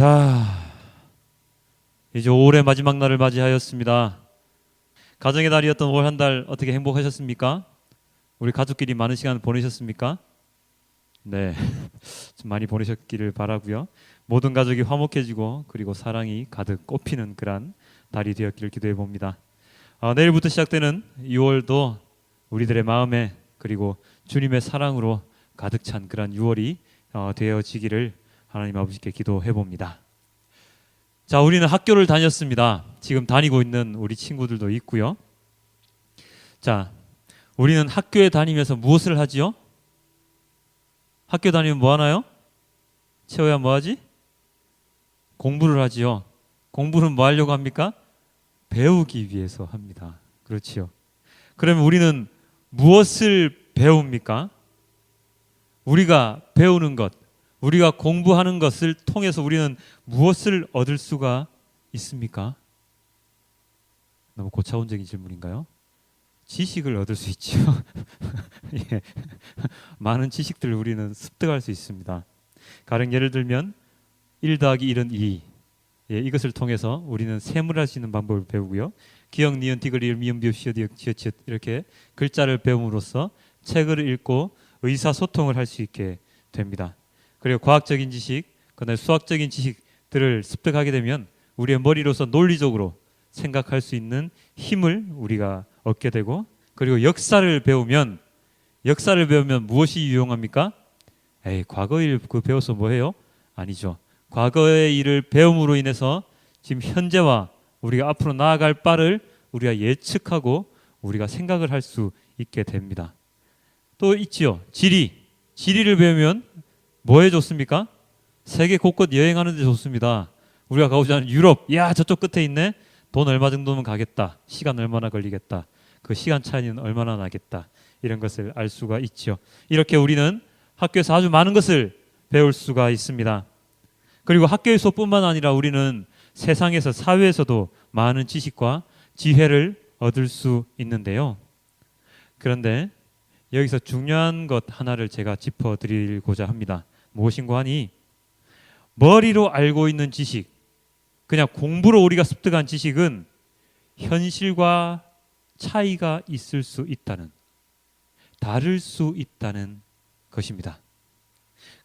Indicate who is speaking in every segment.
Speaker 1: 자, 이제 5월의 마지막 날을 맞이하였습니다. 가정의 달이었던 올 한 달 어떻게 행복하셨습니까? 우리 가족끼리 많은 시간 보내셨습니까? 네, 좀 많이 보내셨기를 바라고요. 모든 가족이 화목해지고 그리고 사랑이 가득 꽃피는 그런 달이 되었기를 기도해 봅니다. 내일부터 시작되는 6월도 우리들의 마음에 그리고 주님의 사랑으로 가득 찬 그런 6월이 되어지기를 하나님 아버지께 기도해 봅니다. 자, 우리는 학교를 다녔습니다. 지금 다니고 있는 우리 친구들도 있고요. 자, 우리는 학교에 다니면서 무엇을 하지요? 학교 다니면 뭐 하나요? 채호야 뭐 하지? 공부를 하지요. 공부는 뭐 하려고 합니까? 배우기 위해서 합니다. 그렇지요. 그러면 우리는 무엇을 배웁니까? 우리가 배우는 것, 우리가 공부하는 것을 통해서 우리는 무엇을 얻을 수가 있습니까? 너무 고차원적인 질문인가요? 지식을 얻을 수 있죠. 예. 많은 지식들을 우리는 습득할 수 있습니다. 가령 예를 들면 1 더하기 1은 2. 예, 이것을 통해서 우리는 세문을 할 수 있는 방법을 배우고요. 기역, 니은, 디귿, 리을, 미음, 비읍, 시옷, 디귿, 지읒, 치읓 이렇게 글자를 배움으로써 책을 읽고 의사소통을 할 수 있게 됩니다. 그리고 과학적인 지식, 그다음에 수학적인 지식들을 습득하게 되면 우리의 머리로서 논리적으로 생각할 수 있는 힘을 우리가 얻게 되고, 그리고 역사를 배우면 무엇이 유용합니까? 과거 일 배워서 뭐해요? 아니죠. 과거의 일을 배움으로 인해서 지금 현재와 우리가 앞으로 나아갈 바를 우리가 예측하고 우리가 생각을 할 수 있게 됩니다. 또 있지요. 지리를 배우면 뭐에 좋습니까? 세계 곳곳 여행하는 데 좋습니다. 우리가 가고자 하는 유럽, 야 저쪽 끝에 있네. 돈 얼마 정도면 가겠다. 시간 얼마나 걸리겠다. 그 시간 차이는 얼마나 나겠다. 이런 것을 알 수가 있죠. 이렇게 우리는 학교에서 아주 많은 것을 배울 수가 있습니다. 그리고 학교에서뿐만 아니라 우리는 세상에서, 사회에서도 많은 지식과 지혜를 얻을 수 있는데요. 그런데 여기서 중요한 것 하나를 제가 짚어드리고자 합니다. 무엇인고 하니, 머리로 알고 있는 지식, 그냥 공부로 우리가 습득한 지식은 현실과 차이가 있을 수 있다는, 다를 수 있다는 것입니다.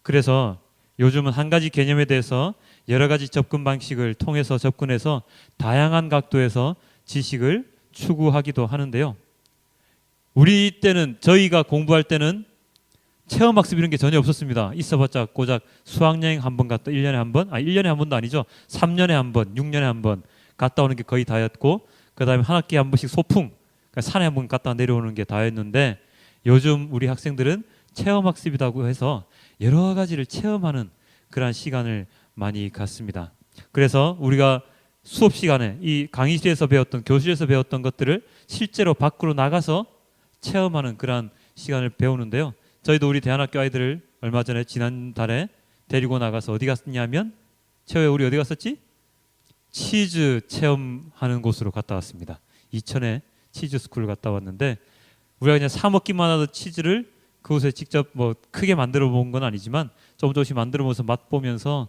Speaker 1: 그래서 요즘은 한 가지 개념에 대해서 여러 가지 접근 방식을 통해서 접근해서 다양한 각도에서 지식을 추구하기도 하는데요. 우리 때는, 저희가 공부할 때는 체험학습 이런 게 전혀 없었습니다. 있어봤자 고작 수학여행 한 번 갔다 1년에 한 번, 1년에 한 번도 아니죠. 3년에 한 번, 6년에 한 번 갔다 오는 게 거의 다였고, 그 다음에 한 학기에 한 번씩 소풍, 그러니까 산에 한 번 갔다 내려오는 게 다였는데, 요즘 우리 학생들은 체험학습이라고 해서 여러 가지를 체험하는 그런 시간을 많이 갖습니다. 그래서 우리가 수업 시간에 이 강의실에서 배웠던, 교실에서 배웠던 것들을 실제로 밖으로 나가서 체험하는 그런 시간을 배우는데요. 저희도 우리 대안학교 아이들을 얼마 전에 지난달에 데리고 나가서 어디 갔냐면, 최후에 우리 어디 갔었지? 치즈 체험하는 곳으로 갔다 왔습니다. 이천에 치즈 스쿨을 갔다 왔는데, 우리가 그냥 사 먹기만 하던 치즈를 그곳에 직접 뭐 크게 만들어 본 건 아니지만 조금씩 만들어 보면서 맛보면서,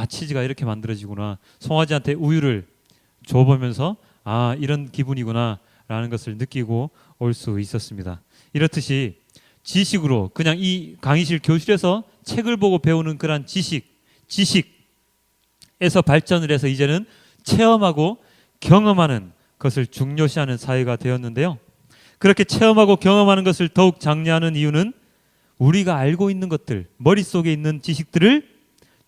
Speaker 1: 치즈가 이렇게 만들어지구나, 송아지한테 우유를 줘보면서 이런 기분이구나 라는 것을 느끼고 올 수 있었습니다. 이렇듯이 지식으로 그냥 이 강의실 교실에서 책을 보고 배우는 그런 지식에서 발전을 해서 이제는 체험하고 경험하는 것을 중요시하는 사회가 되었는데요. 그렇게 체험하고 경험하는 것을 더욱 장려하는 이유는 우리가 알고 있는 것들, 머릿속에 있는 지식들을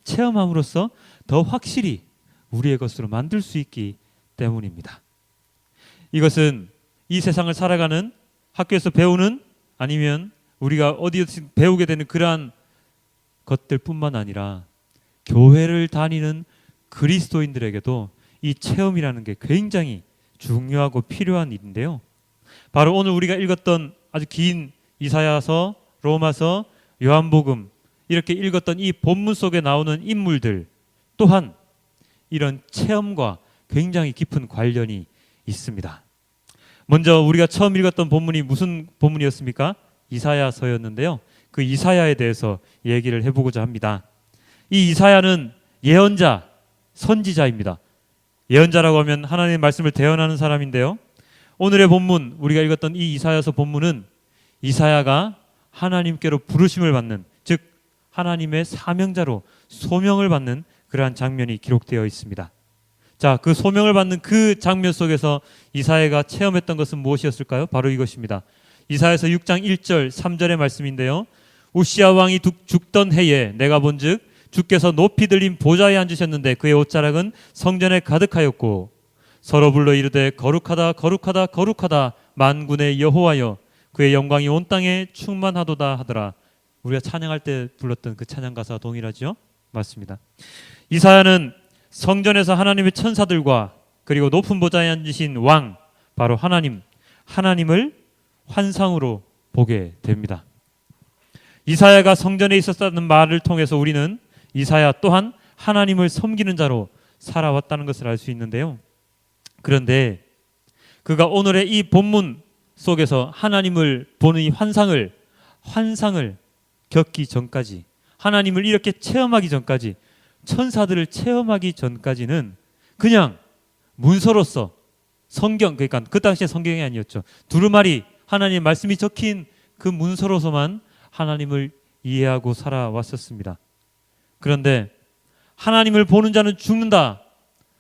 Speaker 1: 체험함으로써 더 확실히 우리의 것으로 만들 수 있기 때문입니다. 이것은 이 세상을 살아가는, 학교에서 배우는, 아니면 우리가 어디에서 배우게 되는 그러한 것들뿐만 아니라 교회를 다니는 그리스도인들에게도 이 체험이라는 게 굉장히 중요하고 필요한 일인데요. 바로 오늘 우리가 읽었던 아주 긴 이사야서, 로마서, 요한복음, 이렇게 읽었던 이 본문 속에 나오는 인물들 또한 이런 체험과 굉장히 깊은 관련이 있습니다. 먼저 우리가 처음 읽었던 본문이 무슨 본문이었습니까? 이사야서였는데요. 그 이사야에 대해서 얘기를 해보고자 합니다. 이 이사야는 예언자, 선지자입니다. 예언자라고 하면 하나님의 말씀을 대언하는 사람인데요. 오늘의 본문, 우리가 읽었던 이 이사야서 본문은 이사야가 하나님께로 부르심을 받는, 즉 하나님의 사명자로 소명을 받는 그러한 장면이 기록되어 있습니다. 자, 그 소명을 받는 그 장면 속에서 이사야가 체험했던 것은 무엇이었을까요? 바로 이것입니다. 이사야서 6장 1절 3절의 말씀인데요. 우시야 왕이 죽던 해에 내가 본즉 주께서 높이 들린 보좌에 앉으셨는데 그의 옷자락은 성전에 가득하였고 서로 불러 이르되 거룩하다 거룩하다 거룩하다 만군의 여호와여 그의 영광이 온 땅에 충만하도다 하더라. 우리가 찬양할 때 불렀던 그 찬양 가사와 동일하죠? 맞습니다. 이사야는 성전에서 하나님의 천사들과 그리고 높은 보좌에 앉으신 왕, 바로 하나님을 환상으로 보게 됩니다. 이사야가 성전에 있었다는 말을 통해서 우리는 이사야 또한 하나님을 섬기는 자로 살아왔다는 것을 알 수 있는데요. 그런데 그가 오늘의 이 본문 속에서 하나님을 보는 이 환상을 겪기 전까지, 하나님을 이렇게 체험하기 전까지, 천사들을 체험하기 전까지는 그냥 문서로서 성경, 그러니까 그 당시에 성경이 아니었죠. 두루마리 하나님의 말씀이 적힌 그 문서로서만 하나님을 이해하고 살아왔었습니다. 그런데 하나님을 보는 자는 죽는다,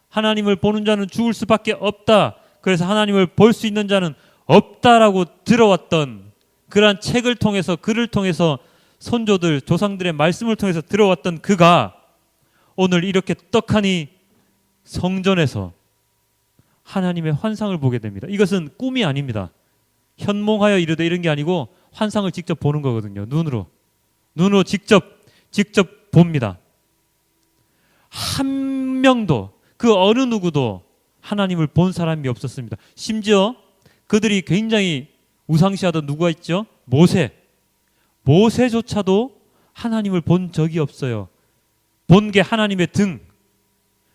Speaker 1: 하나님을 보는 자는 죽을 수밖에 없다, 그래서 하나님을 볼 수 있는 자는 없다라고 들어왔던 그러한 책을 통해서, 글을 통해서, 선조들, 조상들의 말씀을 통해서 들어왔던 그가 오늘 이렇게 떡하니 성전에서 하나님의 환상을 보게 됩니다. 이것은 꿈이 아닙니다. 현몽하여 이르되 이런 게 아니고 환상을 직접 보는 거거든요. 눈으로 직접 봅니다. 한 명도, 그 어느 누구도 하나님을 본 사람이 없었습니다. 심지어 그들이 굉장히 우상시하던 누가 있죠? 모세조차도 하나님을 본 적이 없어요. 본 게 하나님의 등,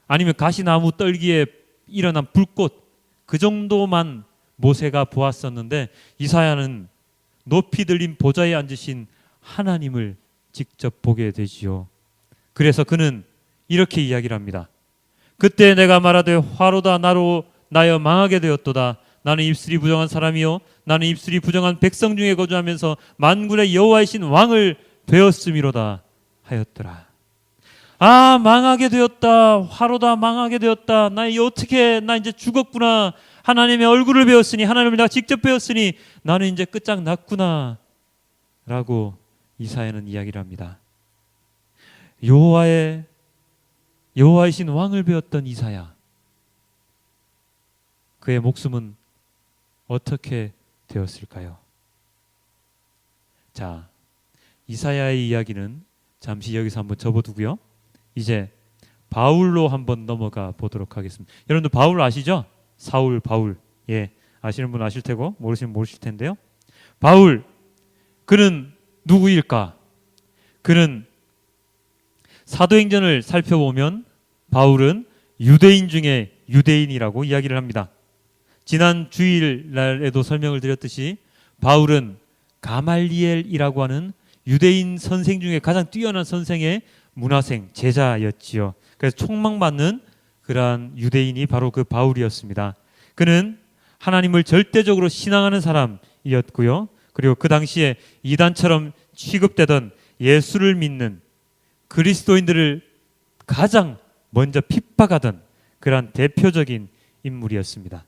Speaker 1: 아니면 가시나무 떨기에 일어난 불꽃, 그 정도만 모세가 보았었는데 이사야는 높이 들린 보좌에 앉으신 하나님을 직접 보게 되지요. 그래서 그는 이렇게 이야기를 합니다. 그때 내가 말하되 화로다 나로 나여 망하게 되었도다. 나는 입술이 부정한 사람이요 나는 입술이 부정한 백성 중에 거주하면서 만군의 여호와이신 왕을 되었음이로다 하였더라. 아, 망하게 되었다. 화로다, 망하게 되었다. 나 이제 죽었구나. 하나님의 얼굴을 배웠으니, 하나님을 내가 직접 배웠으니 나는 이제 끝장났구나 라고 이사야는 이야기를 합니다. 여호와이신 왕을 배웠던 이사야, 그의 목숨은 어떻게 되었을까요? 자, 이사야의 이야기는 잠시 여기서 한번 접어두고요. 이제 바울로 한번 넘어가 보도록 하겠습니다. 여러분들 바울 아시죠? 사울, 바울. 예, 아시는 분 아실 테고 모르시는 분 모르실 텐데요. 바울, 그는 누구일까? 그는 사도행전을 살펴보면 바울은 유대인 중에 유대인이라고 이야기를 합니다. 지난 주일날에도 설명을 드렸듯이 바울은 가말리엘이라고 하는 유대인 선생 중에 가장 뛰어난 선생의 문화생, 제자였지요. 그래서 총망받는 그러한 유대인이 바로 그 바울이었습니다. 그는 하나님을 절대적으로 신앙하는 사람이었고요. 그리고 그 당시에 이단처럼 취급되던 예수를 믿는 그리스도인들을 가장 먼저 핍박하던 그러한 대표적인 인물이었습니다.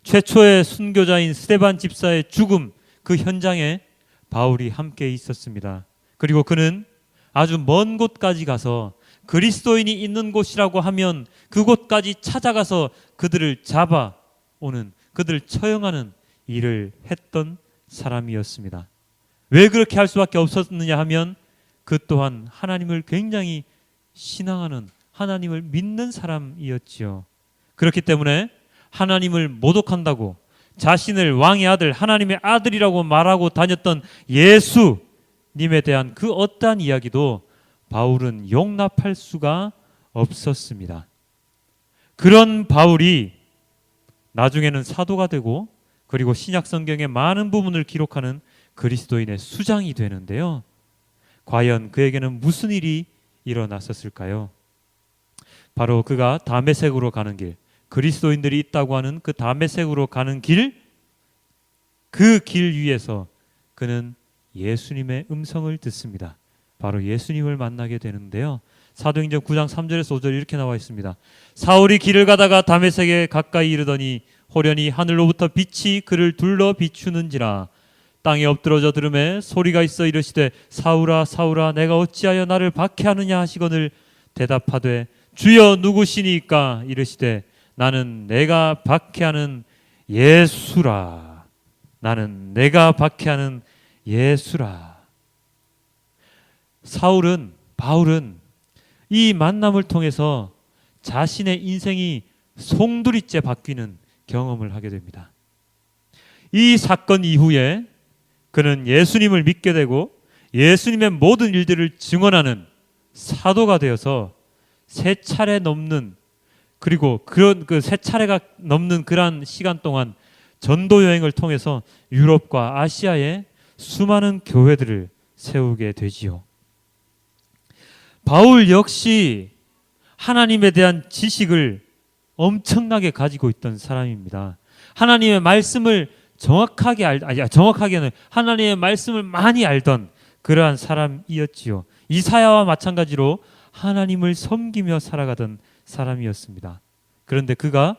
Speaker 1: 최초의 순교자인 스데반 집사의 죽음, 그 현장에 바울이 함께 있었습니다. 그리고 그는 아주 먼 곳까지 가서 그리스도인이 있는 곳이라고 하면 그곳까지 찾아가서 그들을 잡아오는, 그들을 처형하는 일을 했던 사람이었습니다. 왜 그렇게 할 수밖에 없었느냐 하면 그 또한 하나님을 굉장히 신앙하는, 하나님을 믿는 사람이었지요. 그렇기 때문에 하나님을 모독한다고 자신을 왕의 아들, 하나님의 아들이라고 말하고 다녔던 예수님에 대한 그 어떠한 이야기도 바울은 용납할 수가 없었습니다. 그런 바울이 나중에는 사도가 되고 그리고 신약 성경의 많은 부분을 기록하는 그리스도인의 수장이 되는데요. 과연 그에게는 무슨 일이 일어났었을까요? 바로 그가 다메섹으로 가는 길, 그리스도인들이 있다고 하는 그 다메섹으로 가는 길, 그 길 위에서 그는 예수님의 음성을 듣습니다. 바로 예수님을 만나게 되는데요. 사도행전 9장 3절에서 5절 이렇게 나와 있습니다. 사울이 길을 가다가 다메섹에 가까이 이르더니 호련히 하늘로부터 빛이 그를 둘러 비추는지라. 땅에 엎드러져 들음에 소리가 있어 이르시되 사울아 사울아 내가 어찌하여 나를 박해하느냐 하시거늘 대답하되 주여 누구시니까 이르시되 나는 내가 박해하는 예수라. 나는 내가 박해하는 예수라. 바울은 이 만남을 통해서 자신의 인생이 송두리째 바뀌는 경험을 하게 됩니다. 이 사건 이후에 그는 예수님을 믿게 되고 예수님의 모든 일들을 증언하는 사도가 되어서 세 차례 넘는, 그리고 그런 그 세 차례가 넘는 그러한 시간 동안 전도 여행을 통해서 유럽과 아시아에 수많은 교회들을 세우게 되지요. 바울 역시 하나님에 대한 지식을 엄청나게 가지고 있던 사람입니다. 하나님의 말씀을 정확하게는 하나님의 말씀을 많이 알던 그러한 사람이었지요. 이사야와 마찬가지로 하나님을 섬기며 살아가던 사람이었습니다. 그런데 그가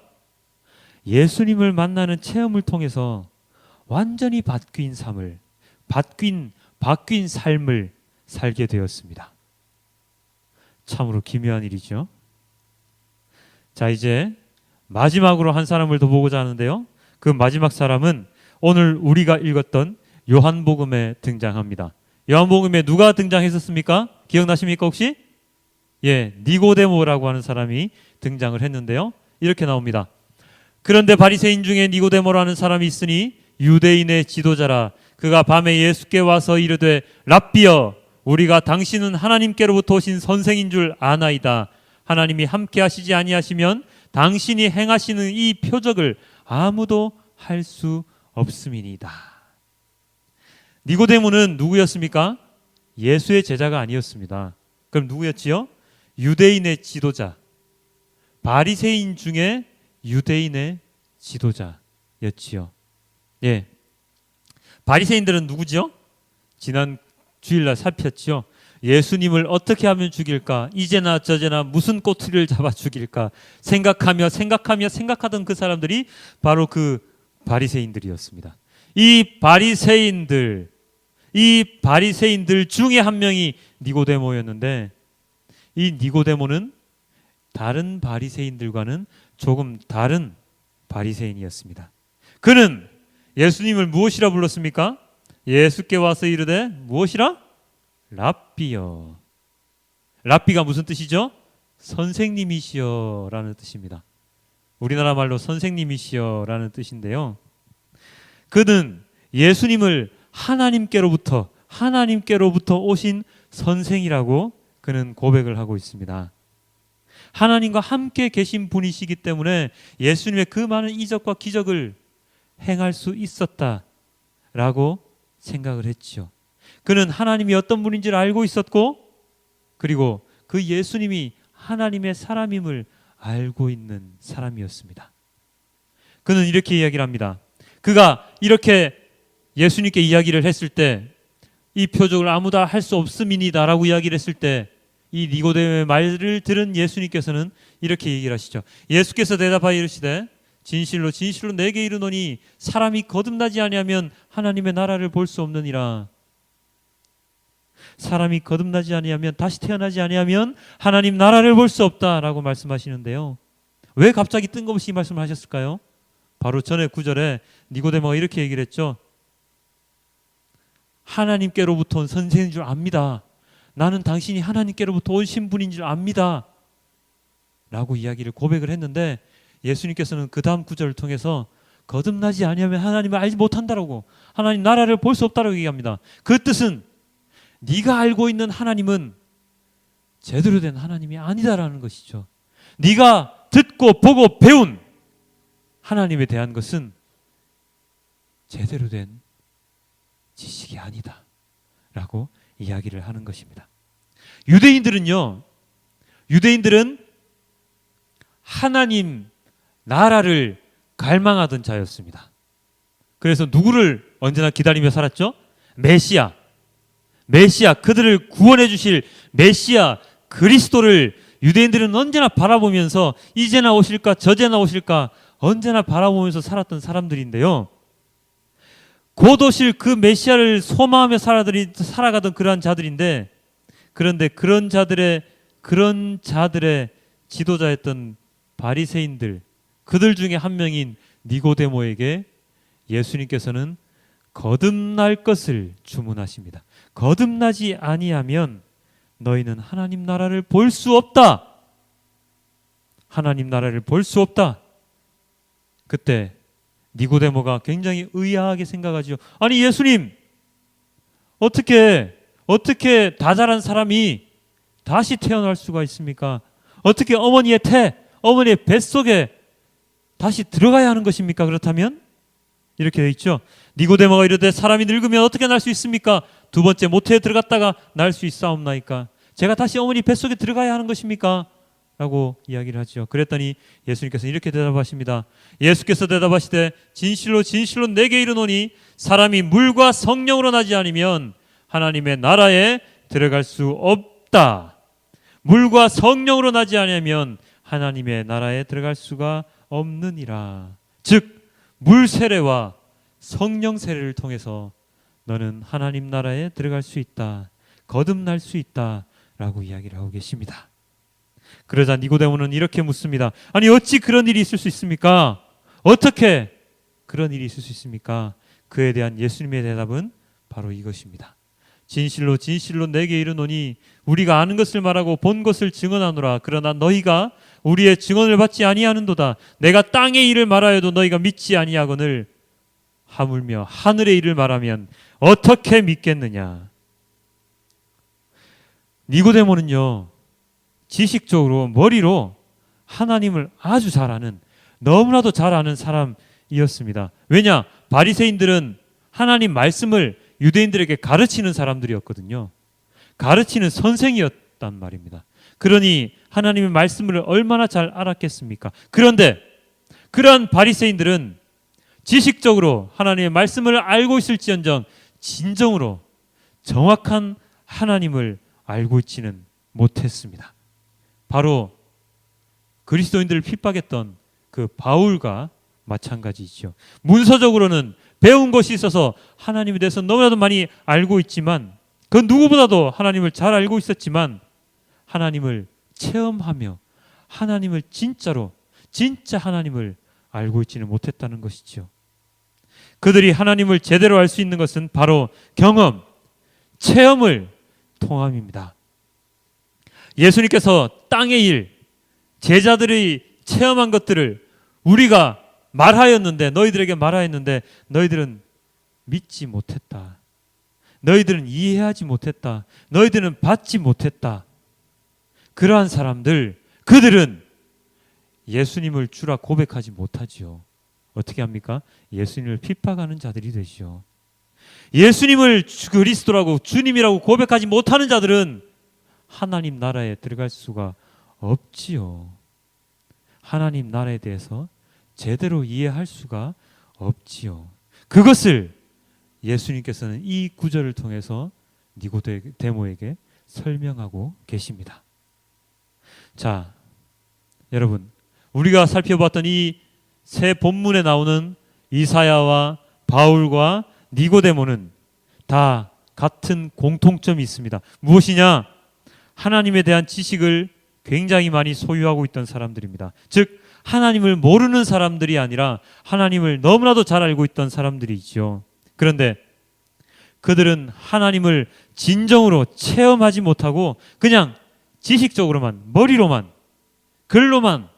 Speaker 1: 예수님을 만나는 체험을 통해서 완전히 바뀐 삶을 살게 되었습니다. 참으로 기묘한 일이죠. 자, 이제 마지막으로 한 사람을 더 보고자 하는데요. 그 마지막 사람은 오늘 우리가 읽었던 요한복음에 등장합니다. 요한복음에 누가 등장했었습니까? 기억나십니까 혹시? 예, 니고데모라고 하는 사람이 등장을 했는데요. 이렇게 나옵니다. 그런데 바리새인 중에 니고데모라는 사람이 있으니 유대인의 지도자라. 그가 밤에 예수께 와서 이르되 랍비여 우리가 당신은 하나님께로부터 오신 선생인 줄 아나이다. 하나님이 함께 하시지 아니하시면 당신이 행하시는 이 표적을 아무도 할 수 없음이니이다. 니고데모는 누구였습니까? 예수의 제자가 아니었습니다. 그럼 누구였지요? 유대인의 지도자, 바리새인 중에 유대인의 지도자였지요. 예, 바리새인들은 누구죠? 지난 주일날 살폈죠. 예수님을 어떻게 하면 죽일까? 이제나 저제나 무슨 꼬투리를 잡아 죽일까? 생각하던 그 사람들이 바로 그 바리새인들이었습니다. 이 바리새인들 중에 한 명이 니고데모였는데, 이 니고데모는 다른 바리새인들과는 조금 다른 바리새인이었습니다. 그는 예수님을 무엇이라 불렀습니까? 예수께 와서 이르되 무엇이라? 랍비여. 랍비가 무슨 뜻이죠? 선생님이시여 라는 뜻입니다. 우리나라 말로 선생님이시여 라는 뜻인데요. 그는 예수님을 하나님께로부터 오신 선생이라고 그는 고백을 하고 있습니다. 하나님과 함께 계신 분이시기 때문에 예수님의 그 많은 이적과 기적을 행할 수 있었다라고 생각을 했죠. 그는 하나님이 어떤 분인지를 알고 있었고, 그리고 그 예수님이 하나님의 사람임을 알고 있는 사람이었습니다. 그는 이렇게 이야기를 합니다. 그가 이렇게 예수님께 이야기를 했을 때, 이 표적을 아무도 할 수 없음이니이다 라고 이야기를 했을 때, 이 니고데모의 말을 들은 예수님께서는 이렇게 얘기를 하시죠. 예수께서 대답하여 이르시되 진실로 진실로 내게 이르노니 사람이 거듭나지 아니하면 하나님의 나라를 볼 수 없느니라. 사람이 거듭나지 아니하면, 다시 태어나지 아니하면 하나님 나라를 볼 수 없다라고 말씀하시는데요. 왜 갑자기 뜬금없이 이 말씀을 하셨을까요? 바로 전에 9절에 니고데모가 이렇게 얘기를 했죠. 하나님께로부터 온 선생인 줄 압니다. 나는 당신이 하나님께로부터 오신 분인 줄 압니다 라고 이야기를 고백을 했는데, 예수님께서는 그 다음 구절을 통해서 거듭나지 아니하면 하나님을 알지 못한다라고, 하나님 나라를 볼 수 없다라고 얘기합니다. 그 뜻은 네가 알고 있는 하나님은 제대로 된 하나님이 아니다라는 것이죠. 네가 듣고 보고 배운 하나님에 대한 것은 제대로 된 지식이 아니다 라고 이야기를 하는 것입니다. 유대인들은 하나님 나라를 갈망하던 자였습니다. 그래서 누구를 언제나 기다리며 살았죠? 메시아, 그들을 구원해 주실 메시아 그리스도를 유대인들은 언제나 바라보면서 이제나 오실까 저제나 오실까 언제나 바라보면서 살았던 사람들인데요. 곧 오실 그 메시아를 소망하며 살아가던 그러한 자들인데, 그런데 그런 자들의 지도자였던 바리새인들, 그들 중에 한 명인 니고데모에게 예수님께서는 거듭날 것을 주문하십니다. 거듭나지 아니하면 너희는 하나님 나라를 볼 수 없다. 하나님 나라를 볼 수 없다. 그때 니고데모가 굉장히 의아하게 생각하죠. 아니 예수님, 어떻게 다 자란 사람이 다시 태어날 수가 있습니까? 어떻게 어머니의 뱃속에 다시 들어가야 하는 것입니까? 그렇다면 이렇게 돼 있죠. 니고데모가 이르되 사람이 늙으면 어떻게 날 수 있습니까? 두 번째 모태에 들어갔다가 날 수 있사옵나이까? 제가 다시 어머니 뱃속에 들어가야 하는 것입니까? 라고 이야기를 하죠. 그랬더니 예수님께서 이렇게 대답하십니다. 예수께서 대답하시되 진실로 진실로 내게 이르노니 사람이 물과 성령으로 나지 않으면 하나님의 나라에 들어갈 수 없다. 물과 성령으로 나지 않으면 하나님의 나라에 들어갈 수가 없느니라. 즉 물 세례와 성령 세례를 통해서 너는 하나님 나라에 들어갈 수 있다. 거듭날 수 있다. 라고 이야기를 하고 계십니다. 그러자 니고데모는 이렇게 묻습니다. 아니 어찌 그런 일이 있을 수 있습니까? 어떻게 그런 일이 있을 수 있습니까? 그에 대한 예수님의 대답은 바로 이것입니다. 진실로 진실로 내게 이르노니 우리가 아는 것을 말하고 본 것을 증언하노라. 그러나 너희가 우리의 증언을 받지 아니하는도다. 내가 땅의 일을 말하여도 너희가 믿지 아니하거늘 하물며 하늘의 일을 말하면 어떻게 믿겠느냐. 니고데모는요, 지식적으로 머리로 하나님을 아주 잘 아는, 너무나도 잘 아는 사람이었습니다. 왜냐? 바리새인들은 하나님 말씀을 유대인들에게 가르치는 사람들이었거든요. 가르치는 선생이었단 말입니다. 그러니 하나님의 말씀을 얼마나 잘 알았겠습니까? 그런데 그러한 바리새인들은 지식적으로 하나님의 말씀을 알고 있을지언정 진정으로 정확한 하나님을 알고 있지는 못했습니다. 바로 그리스도인들을 핍박했던 그 바울과 마찬가지죠. 문서적으로는 배운 것이 있어서 하나님에 대해서 너무나도 많이 알고 있지만, 그 누구보다도 하나님을 잘 알고 있었지만 하나님을 체험하며 하나님을 진짜 하나님을 알고 있지는 못했다는 것이죠. 그들이 하나님을 제대로 알 수 있는 것은 바로 경험, 체험을 통함입니다. 예수님께서 땅의 일, 제자들이 체험한 것들을 우리가 너희들에게 말하였는데 너희들은 믿지 못했다. 너희들은 이해하지 못했다. 너희들은 받지 못했다. 그러한 사람들, 그들은 예수님을 주라 고백하지 못하지요. 어떻게 합니까? 예수님을 핍박하는 자들이 되죠. 예수님을 그리스도라고 주님이라고 고백하지 못하는 자들은 하나님 나라에 들어갈 수가 없지요. 하나님 나라에 대해서 제대로 이해할 수가 없지요. 그것을 예수님께서는 이 구절을 통해서 니고데모에게 설명하고 계십니다. 자, 여러분, 우리가 살펴봤던 이 세 본문에 나오는 이사야와 바울과 니고데모는 다 같은 공통점이 있습니다. 무엇이냐? 하나님에 대한 지식을 굉장히 많이 소유하고 있던 사람들입니다. 즉 하나님을 모르는 사람들이 아니라 하나님을 너무나도 잘 알고 있던 사람들이죠. 그런데 그들은 하나님을 진정으로 체험하지 못하고 그냥 지식적으로만, 머리로만, 글로만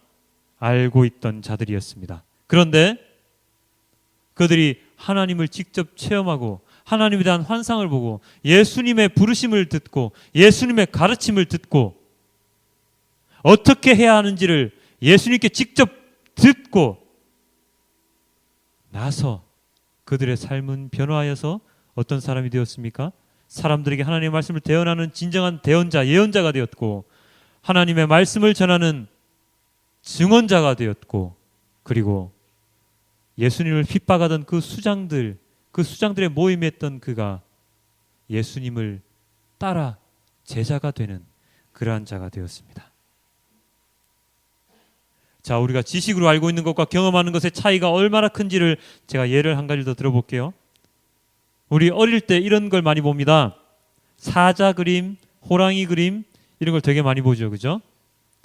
Speaker 1: 알고 있던 자들이었습니다. 그런데 그들이 하나님을 직접 체험하고 하나님에 대한 환상을 보고 예수님의 부르심을 듣고 예수님의 가르침을 듣고 어떻게 해야 하는지를 예수님께 직접 듣고 나서 그들의 삶은 변화하여서 어떤 사람이 되었습니까? 사람들에게 하나님의 말씀을 대언하는 진정한 대언자, 예언자가 되었고 하나님의 말씀을 전하는 증언자가 되었고, 그리고 예수님을 핍박하던 그 수장들의 모임에 있던 그가 예수님을 따라 제자가 되는 그러한 자가 되었습니다. 자, 우리가 지식으로 알고 있는 것과 경험하는 것의 차이가 얼마나 큰지를 제가 예를 한 가지 더 들어볼게요. 우리 어릴 때 이런 걸 많이 봅니다. 사자 그림, 호랑이 그림 이런 걸 되게 많이 보죠. 그죠?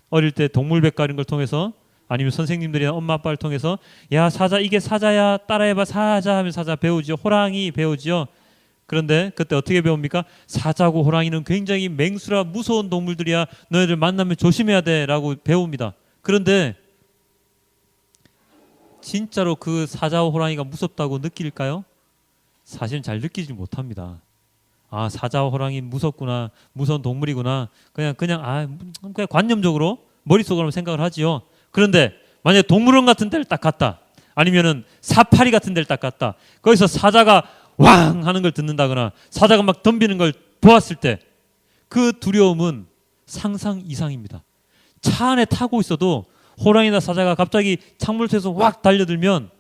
Speaker 1: 어릴 때 동물백과 이런 걸 통해서, 아니면 선생님들이나 엄마 아빠를 통해서 야, 사자, 이게 사자야, 따라해봐, 사자 하면 사자 배우죠. 호랑이 배우죠. 그런데 그때 어떻게 배웁니까? 사자고 호랑이는 굉장히 맹수라 무서운 동물들이야, 너희들 만나면 조심해야 돼 라고 배웁니다. 그런데 진짜로 그 사자와 호랑이가 무섭다고 느낄까요? 사실은 잘 느끼지 못합니다. 아, 사자와 호랑이 무섭구나, 무서운 동물이구나, 그냥 관념적으로 머릿속으로 생각을 하지요. 그런데 만약에 동물원 같은 데를 딱 갔다, 아니면은 사파리 같은 데를 딱 갔다, 거기서 사자가 왕 하는 걸 듣는다거나 사자가 막 덤비는 걸 보았을 때 그 두려움은 상상 이상입니다. 차 안에 타고 있어도 호랑이나 사자가 갑자기 창문에서 확 달려들면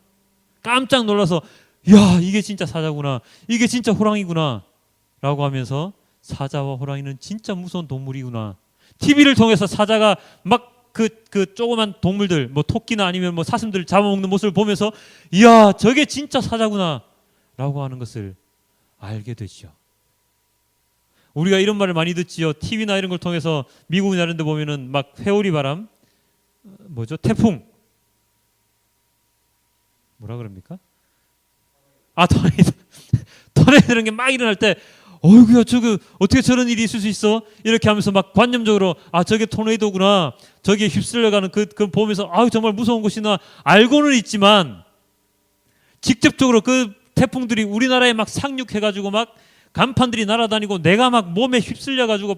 Speaker 1: 깜짝 놀라서 야, 이게 진짜 사자구나, 이게 진짜 호랑이구나 라고 하면서 사자와 호랑이는 진짜 무서운 동물이구나. TV를 통해서 사자가 막 그 조그만 동물들, 뭐 토끼나 아니면 뭐 사슴들 잡아먹는 모습을 보면서 이야, 저게 진짜 사자구나 라고 하는 것을 알게 되죠. 우리가 이런 말을 많이 듣지요. TV나 이런 걸 통해서 미국이나 이런 데 보면은 막 회오리 바람, 태풍, 뭐라 그럽니까? 토네이도. 토네이도 이런 게 막 일어날 때 어이구야, 저거 어떻게 저런 일이 있을 수 있어? 이렇게 하면서 막 관념적으로 저게 토네이도구나, 저게 휩쓸려가는 그 보면서 정말 무서운 곳이나 알고는 있지만, 직접적으로 그 태풍들이 우리나라에 막 상륙해가지고 막 간판들이 날아다니고 내가 막 몸에 휩쓸려가지고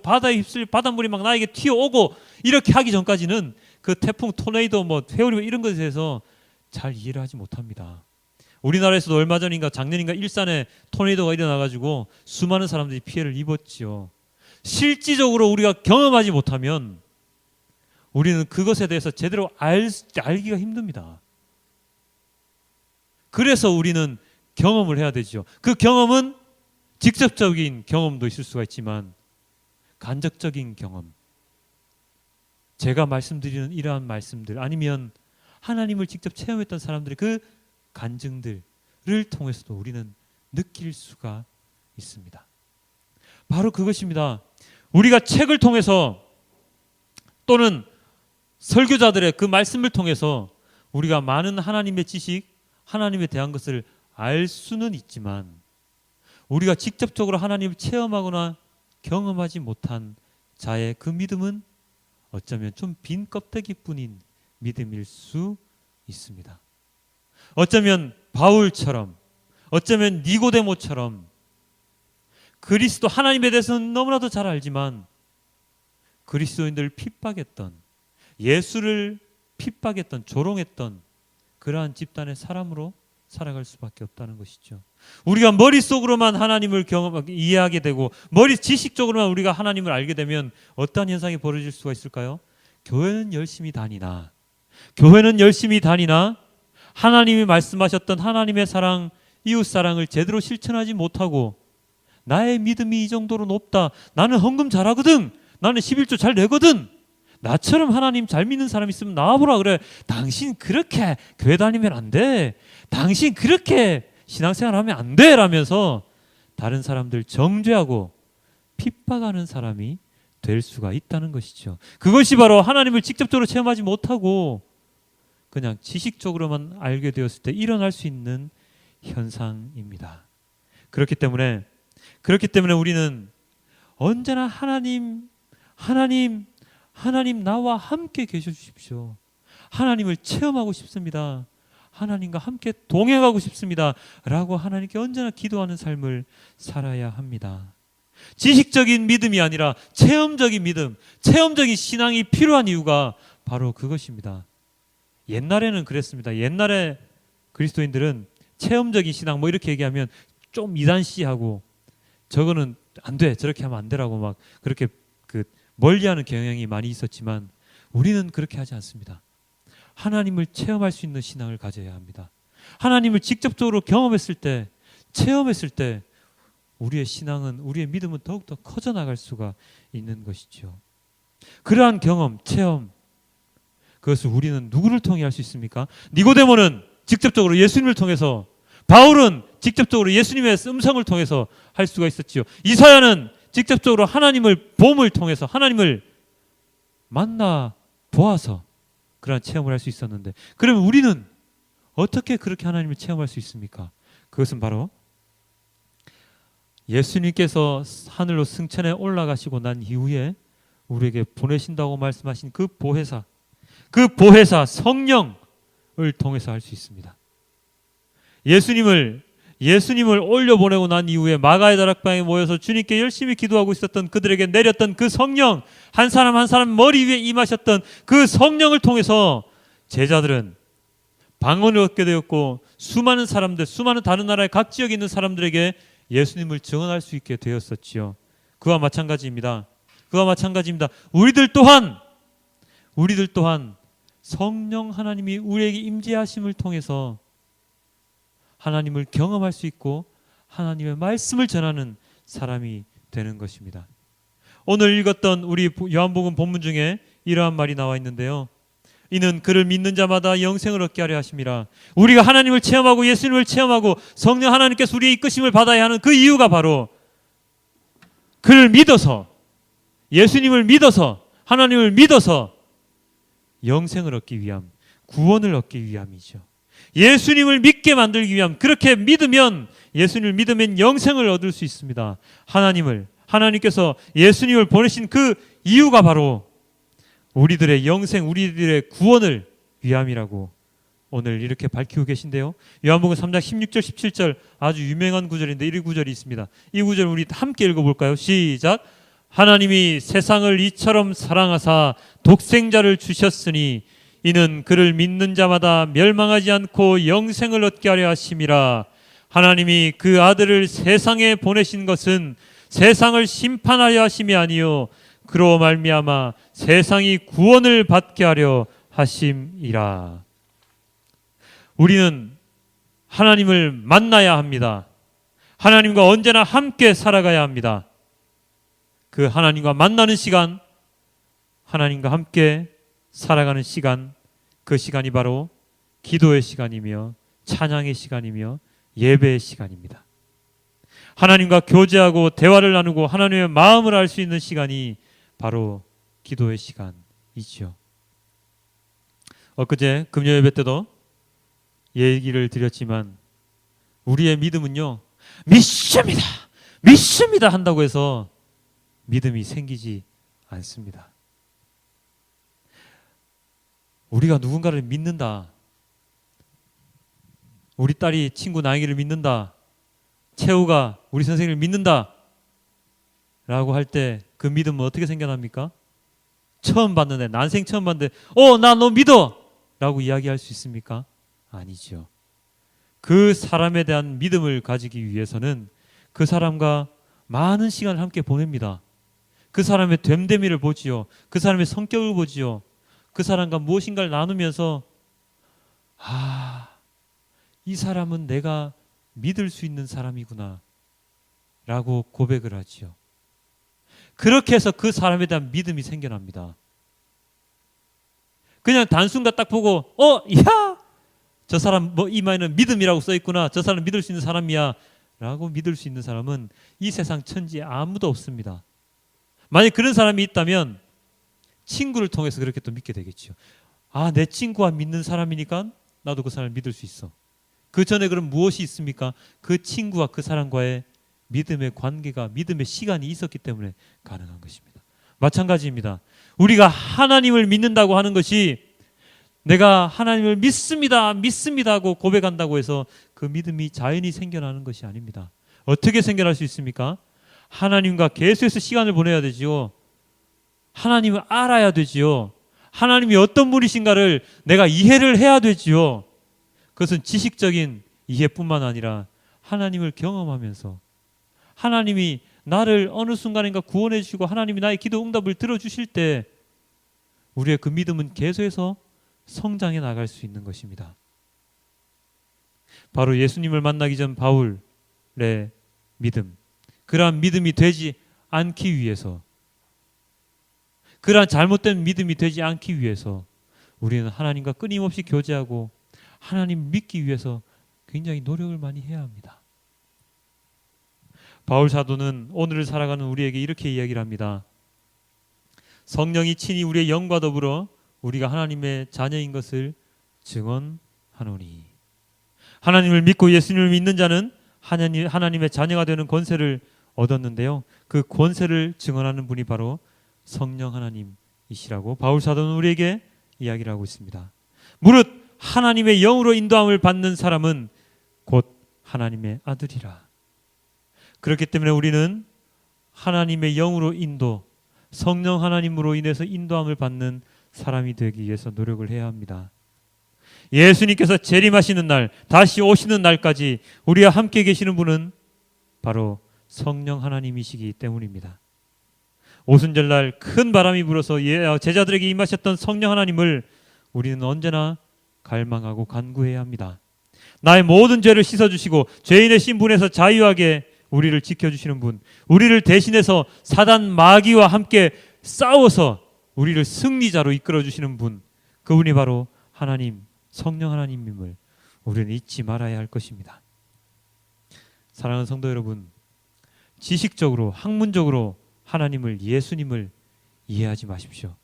Speaker 1: 바닷물이 막 나에게 튀어오고 이렇게 하기 전까지는 그 태풍, 토네이도, 회오리 이런 것에 대해서 잘 이해를 하지 못합니다. 우리나라에서도 얼마 전인가 작년인가 일산에 토네이도가 일어나가지고 수많은 사람들이 피해를 입었지요. 실질적으로 우리가 경험하지 못하면 우리는 그것에 대해서 제대로 알기가 힘듭니다. 그래서 우리는 경험을 해야 되죠. 그 경험은 직접적인 경험도 있을 수가 있지만 간접적인 경험, 제가 말씀드리는 이러한 말씀들, 아니면 하나님을 직접 체험했던 사람들의 그 간증들을 통해서도 우리는 느낄 수가 있습니다. 바로 그것입니다. 우리가 책을 통해서 또는 설교자들의 그 말씀을 통해서 우리가 많은 하나님의 지식, 하나님에 대한 것을 알 수는 있지만, 우리가 직접적으로 하나님을 체험하거나 경험하지 못한 자의 그 믿음은 어쩌면 좀 빈 껍데기뿐인 믿음일 수 있습니다. 어쩌면 바울처럼, 어쩌면 니고데모처럼 그리스도 하나님에 대해서는 너무나도 잘 알지만 그리스도인들을 핍박했던, 예수를 핍박했던, 조롱했던 그러한 집단의 사람으로 살아갈 수밖에 없다는 것이죠. 우리가 머릿속으로만 하나님을 이해하게 되고 지식적으로만 우리가 하나님을 알게 되면 어떠한 현상이 벌어질 수가 있을까요? 교회는 열심히 다니나 하나님이 말씀하셨던 하나님의 사랑, 이웃 사랑을 제대로 실천하지 못하고, 나의 믿음이 이 정도로 높다, 나는 헌금 잘하거든, 나는 11조 잘 내거든, 나처럼 하나님 잘 믿는 사람 있으면 나와보라 그래, 당신 그렇게 교회 다니면 안 돼, 당신 그렇게 신앙생활하면 안 돼 라면서 다른 사람들 정죄하고 핍박하는 사람이 될 수가 있다는 것이죠. 그것이 바로 하나님을 직접적으로 체험하지 못하고 그냥 지식적으로만 알게 되었을 때 일어날 수 있는 현상입니다. 그렇기 때문에 우리는 언제나 하나님 나와 함께 계셔 주십시오. 하나님을 체험하고 싶습니다. 하나님과 함께 동행하고 싶습니다 라고 하나님께 언제나 기도하는 삶을 살아야 합니다. 지식적인 믿음이 아니라 체험적인 믿음, 체험적인 신앙이 필요한 이유가 바로 그것입니다. 옛날에는 그랬습니다. 옛날에 그리스도인들은 체험적인 신앙 이렇게 얘기하면 좀 이단시하고 저거는 안 돼, 저렇게 하면 안 되라고 막 그렇게 멀리하는 경향이 많이 있었지만 우리는 그렇게 하지 않습니다. 하나님을 체험할 수 있는 신앙을 가져야 합니다. 하나님을 직접적으로 경험했을 때, 체험했을 때 우리의 신앙은, 우리의 믿음은 더욱더 커져나갈 수가 있는 것이죠. 그러한 경험, 체험, 그것을 우리는 누구를 통해 할 수 있습니까? 니고데모는 직접적으로 예수님을 통해서, 바울은 직접적으로 예수님의 음성을 통해서 할 수가 있었지요. 이사야는 직접적으로 하나님을 봄을 통해서 하나님을 만나 보아서 그러한 체험을 할 수 있었는데, 그러면 우리는 어떻게 그렇게 하나님을 체험할 수 있습니까? 그것은 바로 예수님께서 하늘로 승천해 올라가시고 난 이후에 우리에게 보내신다고 말씀하신 그 보혜사 성령을 통해서 할 수 있습니다. 예수님을 올려보내고 난 이후에 마가의 다락방에 모여서 주님께 열심히 기도하고 있었던 그들에게 내렸던 그 성령, 한 사람 한 사람 머리 위에 임하셨던 그 성령을 통해서 제자들은 방언을 얻게 되었고, 수많은 사람들, 수많은 다른 나라의 각 지역에 있는 사람들에게 예수님을 증언할 수 있게 되었었지요. 그와 마찬가지입니다. 우리들 또한 성령 하나님이 우리에게 임재하심을 통해서 하나님을 경험할 수 있고 하나님의 말씀을 전하는 사람이 되는 것입니다. 오늘 읽었던 우리 요한복음 본문 중에 이러한 말이 나와 있는데요. 이는 그를 믿는 자마다 영생을 얻게 하려 하심이라. 우리가 하나님을 체험하고 예수님을 체험하고 성령 하나님께서 우리의 이끄심을 받아야 하는 그 이유가 바로 그를 믿어서, 예수님을 믿어서, 하나님을 믿어서 영생을 얻기 위함, 구원을 얻기 위함이죠. 예수님을 믿게 만들기 위함, 그렇게 믿으면, 예수님을 믿으면 영생을 얻을 수 있습니다. 하나님께서 예수님을 보내신 그 이유가 바로 우리들의 영생, 우리들의 구원을 위함이라고 오늘 이렇게 밝히고 계신데요. 요한복음 3장 16절 17절 아주 유명한 구절인데 이 구절이 있습니다. 이 구절 우리 함께 읽어볼까요? 시작. 하나님이 세상을 이처럼 사랑하사 독생자를 주셨으니 이는 그를 믿는 자마다 멸망하지 않고 영생을 얻게 하려 하심이라. 하나님이 그 아들을 세상에 보내신 것은 세상을 심판하려 하심이 아니요 그로 말미암아 세상이 구원을 받게 하려 하심이라. 우리는 하나님을 만나야 합니다. 하나님과 언제나 함께 살아가야 합니다. 그 하나님과 만나는 시간, 하나님과 함께 살아가는 시간, 그 시간이 바로 기도의 시간이며 찬양의 시간이며 예배의 시간입니다. 하나님과 교제하고 대화를 나누고 하나님의 마음을 알 수 있는 시간이 바로 기도의 시간이죠. 엊그제 금요 예배 때도 얘기를 드렸지만 우리의 믿음은요, 믿습니다 한다고 해서 믿음이 생기지 않습니다. 우리가 누군가를 믿는다, 우리 딸이 친구 나영이를 믿는다, 채우가 우리 선생님을 믿는다 라고 할 때 그 믿음은 어떻게 생겨납니까? 처음 봤는데, 난생 처음 봤는데 나 너 믿어 라고 이야기할 수 있습니까? 아니죠. 그 사람에 대한 믿음을 가지기 위해서는 그 사람과 많은 시간을 함께 보냅니다. 그 사람의 됨됨이를 보지요. 그 사람의 성격을 보지요. 그 사람과 무엇인가를 나누면서 이 사람은 내가 믿을 수 있는 사람이구나 라고 고백을 하지요. 그렇게 해서 그 사람에 대한 믿음이 생겨납니다. 그냥 단순간 딱 보고 저 사람 이마에는 믿음이라고 써있구나, 저 사람 믿을 수 있는 사람이야 라고 믿을 수 있는 사람은 이 세상 천지에 아무도 없습니다. 만약 그런 사람이 있다면 친구를 통해서 그렇게 또 믿게 되겠죠. 내 친구가 믿는 사람이니까 나도 그 사람을 믿을 수 있어. 그 전에 그럼 무엇이 있습니까? 그 친구와 그 사람과의 믿음의 관계가, 믿음의 시간이 있었기 때문에 가능한 것입니다. 마찬가지입니다. 우리가 하나님을 믿는다고 하는 것이 내가 하나님을 믿습니다 하고 고백한다고 해서 그 믿음이 자연히 생겨나는 것이 아닙니다. 어떻게 생겨날 수 있습니까? 하나님과 계속해서 시간을 보내야 되지요. 하나님을 알아야 되지요. 하나님이 어떤 분이신가를 내가 이해를 해야 되지요. 그것은 지식적인 이해뿐만 아니라 하나님을 경험하면서, 하나님이 나를 어느 순간인가 구원해 주시고 하나님이 나의 기도 응답을 들어주실 때 우리의 그 믿음은 계속해서 성장해 나갈 수 있는 것입니다. 바로 예수님을 만나기 전 바울의 믿음, 그러한 믿음이 되지 않기 위해서, 그러한 잘못된 믿음이 되지 않기 위해서 우리는 하나님과 끊임없이 교제하고 하나님 믿기 위해서 굉장히 노력을 많이 해야 합니다. 바울 사도는 오늘을 살아가는 우리에게 이렇게 이야기를 합니다. 성령이 친히 우리의 영과 더불어 우리가 하나님의 자녀인 것을 증언하노니. 하나님을 믿고 예수님을 믿는 자는 하나님의 자녀가 되는 권세를 얻었는데요. 그 권세를 증언하는 분이 바로 성령 하나님이시라고 바울 사도는 우리에게 이야기를 하고 있습니다. 무릇 하나님의 영으로 인도함을 받는 사람은 곧 하나님의 아들이라. 그렇기 때문에 우리는 하나님의 영으로 인도, 성령 하나님으로 인해서 인도함을 받는 사람이 되기 위해서 노력을 해야 합니다. 예수님께서 재림하시는 날, 다시 오시는 날까지 우리와 함께 계시는 분은 바로 성령 하나님이시기 때문입니다. 오순절날 큰 바람이 불어서 제자들에게 임하셨던 성령 하나님을 우리는 언제나 갈망하고 간구해야 합니다. 나의 모든 죄를 씻어주시고 죄인의 신분에서 자유하게 우리를 지켜주시는 분, 우리를 대신해서 사단 마귀와 함께 싸워서 우리를 승리자로 이끌어주시는 분, 그분이 바로 하나님, 성령 하나님임을 우리는 잊지 말아야 할 것입니다. 사랑하는 성도 여러분, 지식적으로, 학문적으로 하나님을, 예수님을 이해하지 마십시오.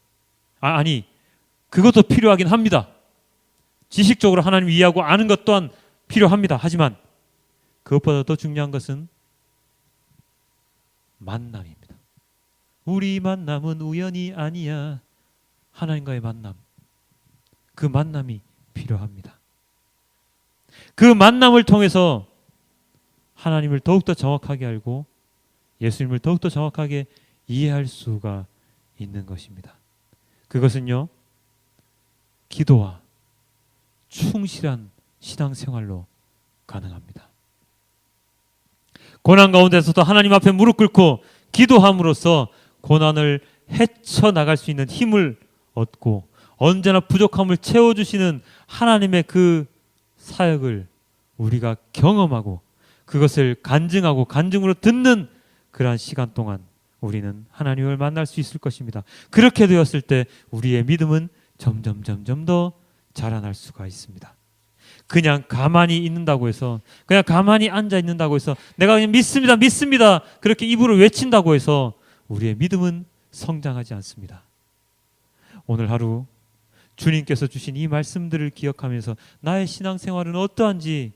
Speaker 1: 아니, 그것도 필요하긴 합니다. 지식적으로 하나님 이해하고 아는 것 또한 필요합니다. 하지만 그것보다 더 중요한 것은 만남입니다. 우리 만남은 우연이 아니야. 하나님과의 만남, 그 만남이 필요합니다. 그 만남을 통해서 하나님을 더욱더 정확하게 알고 예수님을 더욱더 정확하게 이해할 수가 있는 것입니다. 그것은요, 기도와 충실한 신앙생활로 가능합니다. 고난 가운데서도 하나님 앞에 무릎 꿇고 기도함으로써 고난을 헤쳐나갈 수 있는 힘을 얻고 언제나 부족함을 채워주시는 하나님의 그 사역을 우리가 경험하고 그것을 간증하고 간증으로 듣는 그러한 시간 동안 우리는 하나님을 만날 수 있을 것입니다. 그렇게 되었을 때 우리의 믿음은 점점 더 자라날 수가 있습니다. 그냥 가만히 있는다고 해서, 그냥 가만히 앉아 있는다고 해서, 내가 그냥 믿습니다 그렇게 입으로 외친다고 해서 우리의 믿음은 성장하지 않습니다. 오늘 하루 주님께서 주신 이 말씀들을 기억하면서 나의 신앙생활은 어떠한지,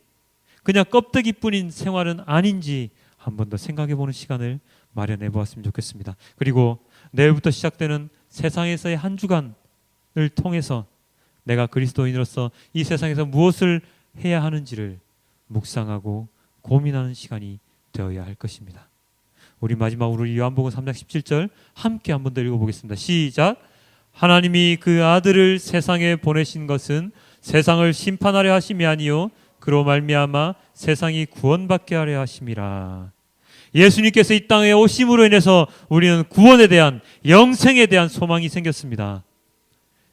Speaker 1: 그냥 껍데기뿐인 생활은 아닌지 한 번 더 생각해 보는 시간을 마련해 보았으면 좋겠습니다. 그리고 내일부터 시작되는 세상에서의 한 주간을 통해서 내가 그리스도인으로서 이 세상에서 무엇을 해야 하는지를 묵상하고 고민하는 시간이 되어야 할 것입니다. 우리 마지막으로 요한복음 3장 17절 함께 한 번 더 읽어보겠습니다. 시작. 하나님이 그 아들을 세상에 보내신 것은 세상을 심판하려 하심이 아니요 그로 말미암아 세상이 구원받게 하려 하심이라. 예수님께서 이 땅에 오심으로 인해서 우리는 구원에 대한, 영생에 대한 소망이 생겼습니다.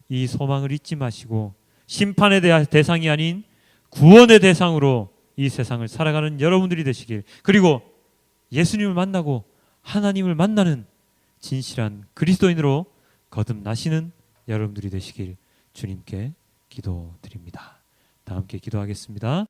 Speaker 1: 이 소망을 잊지 마시고 심판에 대한 대상이 아닌 구원의 대상으로 이 세상을 살아가는 여러분들이 되시길, 그리고 예수님을 만나고 하나님을 만나는 진실한 그리스도인으로 거듭나시는 여러분들이 되시길 주님께 기도드립니다. 다 함께 기도하겠습니다.